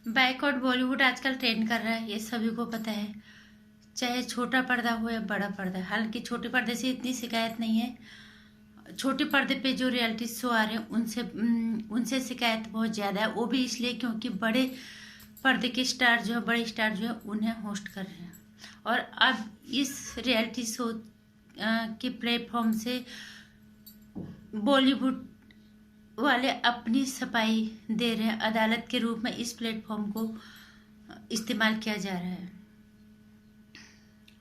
Backward Bollywood आजकल trend कर रहा है, ये सभी को पता है। चाहे छोटा पर्दा हो या बड़ा पर्दा। हालांकि छोटे पर्दे से इतनी शिकायत नहीं है। छोटे पर्दे पे जो रियलिटी शो आ रहे हैं उनसे शिकायत बहुत ज़्यादा है। वो भी इसलिए क्योंकि बड़े पर्दे के स्टार जो है, बड़े स्टार जो है, उन्हें होस्ट कर रहे हैं। और अब इस रियलिटी शो के प्लेटफॉर्म से बॉलीवुड वाले अपनी सफाई दे रहे हैं। अदालत के रूप में इस प्लेटफॉर्म को इस्तेमाल किया जा रहा है।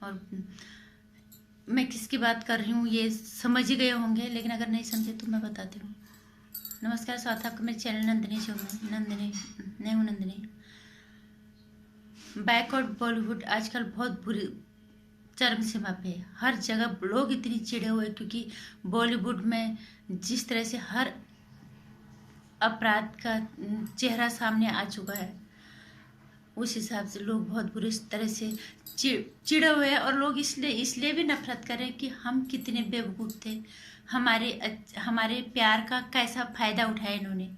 और मैं किसकी बात कर रही हूँ ये समझ ही गए होंगे, लेकिन अगर नहीं समझे तो मैं बताती हूँ। नमस्कार, स्वागत है आपका मेरे चैनल नंदिनी शो में। नंदिनी। बैकवर्ड बॉलीवुड आजकल बहुत बुरी चरम सीमा पे है। हर जगह लोग इतनी चिढ़े हुए क्योंकि बॉलीवुड में जिस तरह से हर अपराध का चेहरा सामने आ चुका है, उस हिसाब से लोग बहुत बुरी तरह से चिढ़े हुए हैं। और लोग इसलिए भी नफरत कर रहे हैं कि हम कितने बेवकूफ़ थे। हमारे प्यार का कैसा फायदा उठाया इन्होंने।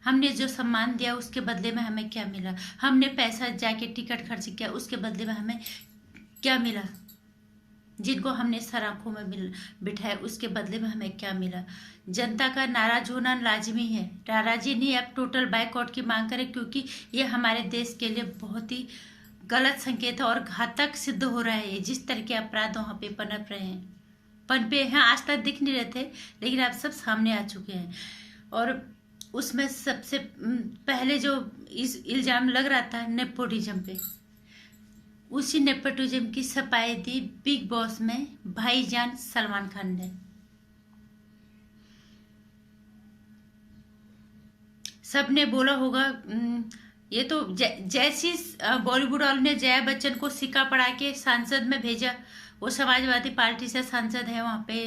हमने जो सम्मान दिया उसके बदले में हमें क्या मिला। हमने पैसा जाके टिकट खर्च किया, उसके बदले में हमें क्या मिला। जिनको हमने सराखों में बिठाया, उसके बदले में हमें क्या मिला। जनता का नाराज होना लाजमी है। नाराजी नहीं, अब टोटल बायकॉट की मांग करें, क्योंकि ये हमारे देश के लिए बहुत ही गलत संकेत है और घातक सिद्ध हो रहा है। जिस तरह के अपराध वहाँ पे पनपे हैं, आज तक दिख नहीं रहे थे, लेकिन अब सब सामने आ चुके हैं। और उसमें सबसे पहले जो इस इल्ज़ाम लग रहा था नेपोटिज्म पे, उसी नेपोटिज्म की सफाई दी बिग बॉस में भाईजान सलमान खान ने। सबने बोला होगा ये तो जैसी बॉलीवुड वालों ने जया बच्चन को सिक्का पड़ा के सांसद में भेजा, वो समाजवादी पार्टी से सांसद है वहाँ पे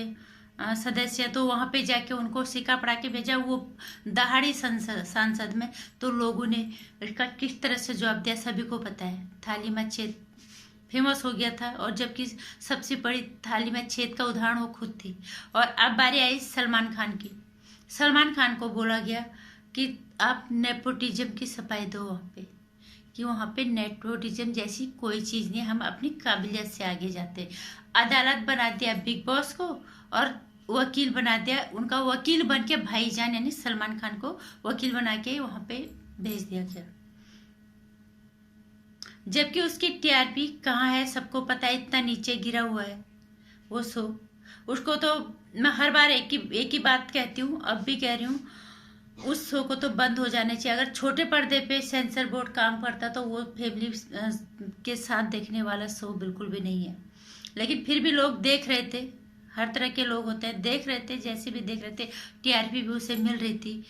सदस्य, तो वहाँ पे जाके उनको सिक्का पड़ा के भेजा, वो दहाड़ी सांसद में। तो लोगों ने इसका किस तरह से जवाब दिया सभी को पता है। थाली में छेद फेमस हो गया था, और जबकि सबसे बड़ी थाली में छेद का उदाहरण वो खुद थी। और अब बारी आई सलमान खान की। सलमान खान को बोला गया कि आप नेपोटिज्म की सफाई दो वहाँ पे, कि वहाँ पे नेपोटिज्म जैसी कोई चीज़ नहीं, हम अपनी काबिलियत से आगे जाते। अदालत बना दिया बिग बॉस को, और वकील बना दिया, उनका वकील बन के भाईजान यानी सलमान खान को वकील बना के वहाँ पे भेज दिया गया। जबकि उसकी टीआरपी कहाँ है सबको पता है, इतना नीचे गिरा हुआ है वो शो। उसको तो मैं हर बार एक ही बात कहती हूँ, अब भी कह रही हूँ, उस शो को तो बंद हो जाने चाहिए। अगर छोटे पर्दे पे सेंसर बोर्ड काम करता तो वो फैमिली के साथ देखने वाला शो बिल्कुल भी नहीं है। लेकिन फिर भी लोग देख रहे थे, हर तरह के लोग होते हैं, देख रहे थे, जैसे भी देख रहे थे, टीआरपी भी उसे मिल रही थी।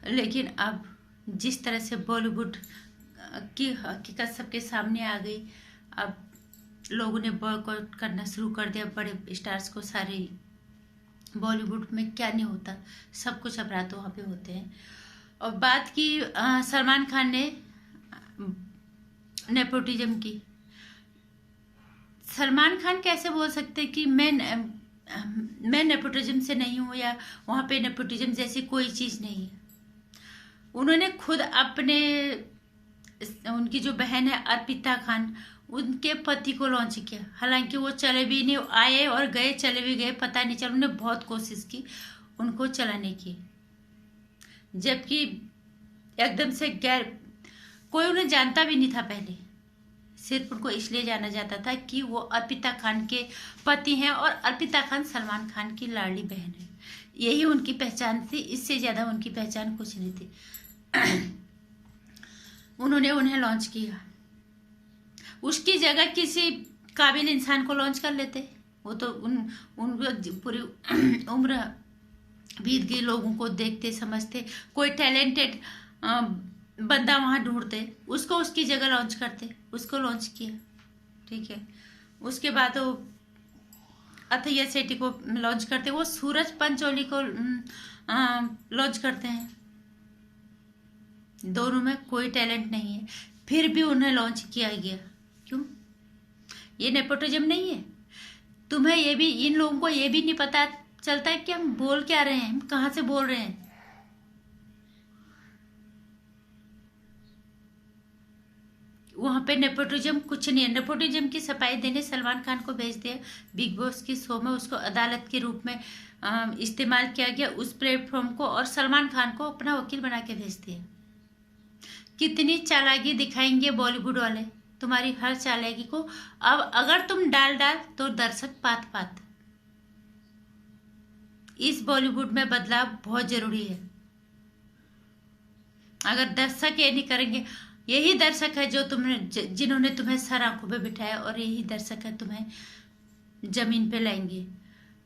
लेकिन अब जिस तरह से बॉलीवुड की हकीकत सबके सामने आ गई, अब लोगों ने बॉयकॉट करना शुरू कर दिया बड़े स्टार्स को। सारे बॉलीवुड में क्या नहीं होता, सब कुछ अपराध वहाँ पे होते हैं। और बात की सलमान खान ने नेपोटिज्म की। सलमान खान कैसे बोल सकते कि मैं नेपोटिज्म से नहीं हूँ, या वहाँ पे नेपोटिज्म जैसी कोई चीज़ नहीं है। उन्होंने खुद उनकी जो बहन है अर्पिता खान, उनके पति को लॉन्च किया। हालांकि वो चले भी नहीं, आए और गए, चले भी गए, पता नहीं चला। उन्होंने बहुत कोशिश की उनको चलाने की, जबकि एकदम से कोई उन्हें जानता भी नहीं था पहले। सिर्फ उनको इसलिए जाना जाता था कि वो अर्पिता खान के पति हैं, और अर्पिता खान सलमान खान की लाडली बहन है। यही उनकी पहचान थी, इससे ज़्यादा उनकी पहचान कुछ नहीं थी। उन्होंने उन्हें लॉन्च किया। उसकी जगह किसी काबिल इंसान को लॉन्च कर लेते। वो तो उनको पूरी उम्र बीत गई, लोगों को देखते समझते, कोई टैलेंटेड बंदा वहाँ ढूंढते, उसको उसकी जगह लॉन्च करते। उसको लॉन्च किया, ठीक है। उसके बाद वो अथैया सेठी को लॉन्च करते, वो सूरज पंचोली को लॉन्च करते हैं। दोनों में कोई टैलेंट नहीं है, फिर भी उन्हें लॉन्च किया गया। क्यों? ये नेपोटिज्म नहीं है? तुम्हें ये भी, इन लोगों को ये भी नहीं पता चलता है कि हम बोल क्या रहे हैं, हम कहाँ से बोल रहे हैं। वहाँ पे नेपोटिज्म कुछ नहीं है। नेपोटिज्म की सफाई देने सलमान खान को भेज दिया बिग बॉस की शो में, उसको अदालत के रूप में इस्तेमाल किया गया उस प्लेटफॉर्म को, और सलमान खान को अपना वकील बना के भेज दिया। कितनी चालाकी दिखाएंगे बॉलीवुड वाले तुम्हारी हर चालाकी को। अब अगर तुम डाल तो दर्शक पात पात। इस बॉलीवुड में बदलाव बहुत जरूरी है। अगर दर्शक ये नहीं करेंगे, यही दर्शक है जो जिन्होंने तुम्हें सर आंखों पे बिठाया, और यही दर्शक है तुम्हें जमीन पे लाएंगे।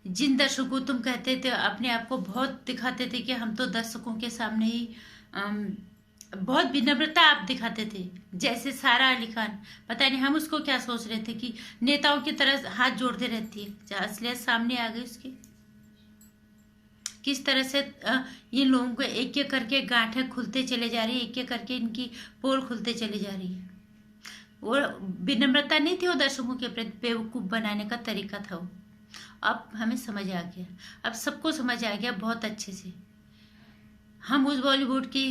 जिन दर्शकों को तुम कहते थे, अपने आप को बहुत दिखाते थे कि हम तो दर्शकों के सामने ही बहुत विनम्रता आप दिखाते थे, जैसे सारा अली खान, पता नहीं हम उसको क्या सोच रहे थे कि नेताओं की तरह हाथ जोड़ते रहती है, जहाँ असलियत सामने आ गई उसकी। किस तरह से इन लोगों को एक एक करके गांठें खुलते चले जा रही है, एक एक करके इनकी पोल खुलते चली जा रही है। वो विनम्रता नहीं थी, वो दर्शकों के प्रति बेवकूफ़ बनाने का तरीका था वो। अब हमें समझ आ गया, अब सबको समझ आ गया बहुत अच्छे से। हम उस बॉलीवुड की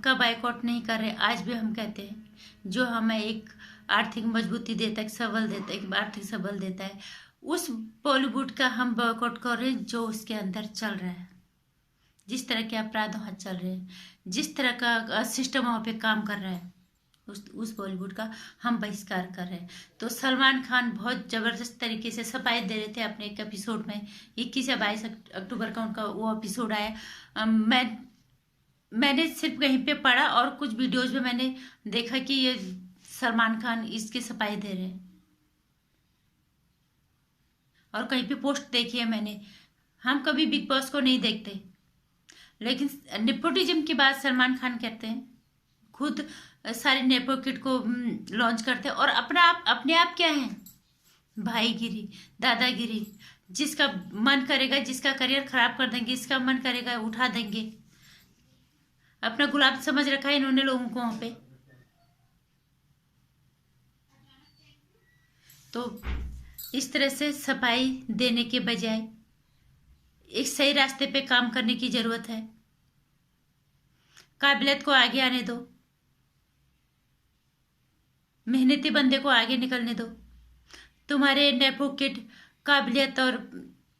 का बायकॉट नहीं कर रहे। आज भी हम कहते हैं जो हमें एक आर्थिक मजबूती देता है, सबल देता है, आर्थिक सबल देता है, उस बॉलीवुड का हम बायकॉट कर रहे हैं जो उसके अंदर चल रहा है। जिस तरह के अपराध वहाँ चल रहे हैं, जिस तरह का सिस्टम वहाँ पे काम कर रहा है, उस बॉलीवुड का हम बहिष्कार कर रहे हैं। तो सलमान खान बहुत ज़बरदस्त तरीके से सफाई दे रहे थे अपने एक एपिसोड में। 21 या 22 अक्टूबर का उनका वो एपिसोड आया। मैंने सिर्फ कहीं पे पढ़ा और कुछ वीडियोज में मैंने देखा कि ये सलमान खान इसकी सफाई दे रहे हैं, और कहीं पे पोस्ट देखी है मैंने। हम कभी बिग बॉस को नहीं देखते, लेकिन नेपोटिज्म की बात सलमान खान करते हैं, खुद सारे नेपो किट को लॉन्च करते हैं, और अपने आप क्या है, भाईगिरी, दादागिरी। जिसका मन करेगा, जिसका करियर खराब कर देंगे, जिसका मन करेगा उठा देंगे। अपना गुलाब समझ रखा है इन्होंने लोगों को वहां पे। तो इस तरह से सफाई देने के बजाय एक सही रास्ते पे काम करने की जरूरत है। काबिलियत को आगे आने दो, मेहनती बंदे को आगे निकलने दो। तुम्हारे नेपो किट काबिलियत और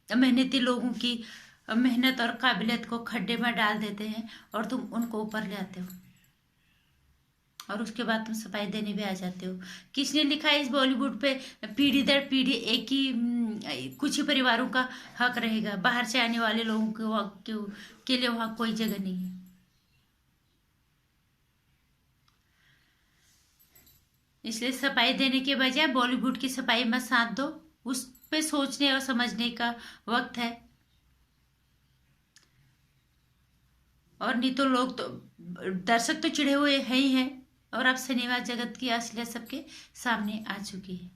मेहनती लोगों की मेहनत और काबिलियत को खड्डे में डाल देते हैं, और तुम उनको ऊपर ले आते हो, और उसके बाद तुम सफाई देने भी आ जाते हो। किसने लिखा है इस बॉलीवुड पे पीढ़ी दर पीढ़ी एक ही कुछ ही परिवारों का हक रहेगा, बाहर से आने वाले लोगों के लिए वहां कोई जगह नहीं है। इसलिए सफाई देने के बजाय बॉलीवुड की सफाई में साथ दो, उस पे सोचने और समझने का वक्त है। और नहीं तो लोग तो दर्शक तो चिढ़े हुए हैं ही हैं, और अब सिनेमा जगत की असलियत सबके सामने आ चुकी है।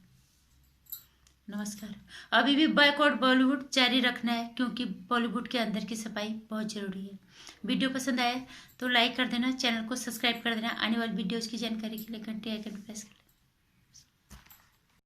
नमस्कार। अभी भी बॉयकॉट बॉलीवुड जारी रखना है, क्योंकि बॉलीवुड के अंदर की सफाई बहुत जरूरी है। वीडियो पसंद आए तो लाइक कर देना, चैनल को सब्सक्राइब कर देना, आने वाली वीडियोज़ की जानकारी के लिए घंटी आइकन प्रेस कर